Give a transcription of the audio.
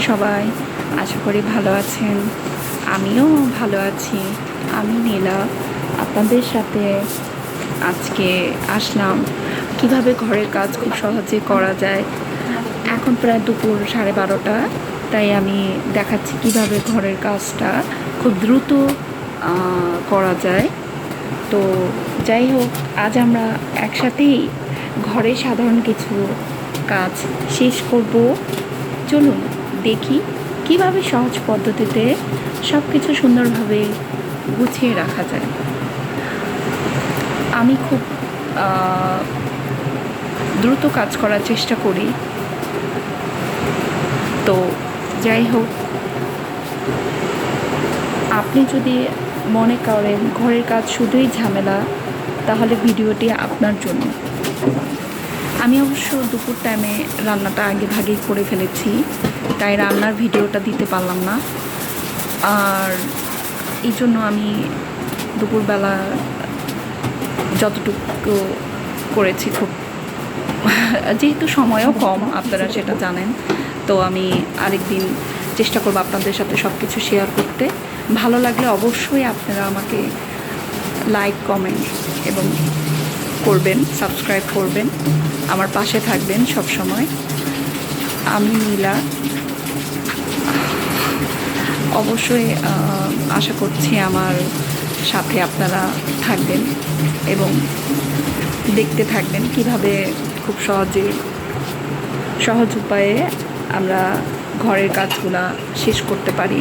সবাই আশা করি ভালো আছেন। আমিও ভালো আছি। আমি নীলা আপনাদের সাথে আজকে আসলাম কিভাবে ঘরের কাজ খুব সহজে করা যায়। এখন প্রায় দুপুর 12:30, তাই আমি দেখাচ্ছি কিভাবে ঘরের কাজটা খুব দ্রুত করা যায়। তো যাই হোক, আজ আমরা একসাথেই ঘরে সাধারণ কিছু কাজ শেষ করব। চলুন দেখি কিভাবে সহজ পদ্ধতিতে সব কিছু সুন্দরভাবে গুছিয়ে রাখা যায়। আমি খুব দ্রুত কাজ করার চেষ্টা করি। তো যাই হোক, আপনি যদি মনে করেন ঘরের কাজ শুধুই ঝামেলা, তাহলে ভিডিওটি আপনার জন্য। আমি অবশ্য দুপুর টাইমে রান্নাটা আগে ভাগেই করে ফেলেছি, তাই রান্নার ভিডিওটা দিতে পারলাম না। আর এই জন্য আমি দুপুরবেলা যতটুকু করেছি খুব যেহেতু সময়ও কম, আপনারা সেটা জানেন। তো আমি আরেকদিন চেষ্টা করব আপনাদের সাথে সব কিছু শেয়ার করতে। ভালো লাগলে অবশ্যই আপনারা আমাকে লাইক, কমেন্ট এবং করবেন, সাবস্ক্রাইব করবেন, আমার পাশে থাকবেন সব সময়। আমি নীলা, অবশ্যই আশা করছি আমার সাথে আপনারা থাকবেন এবং দেখতে থাকবেন কিভাবে খুব সহজ উপায়ে আমরা ঘরের কাজগুলা শেষ করতে পারি।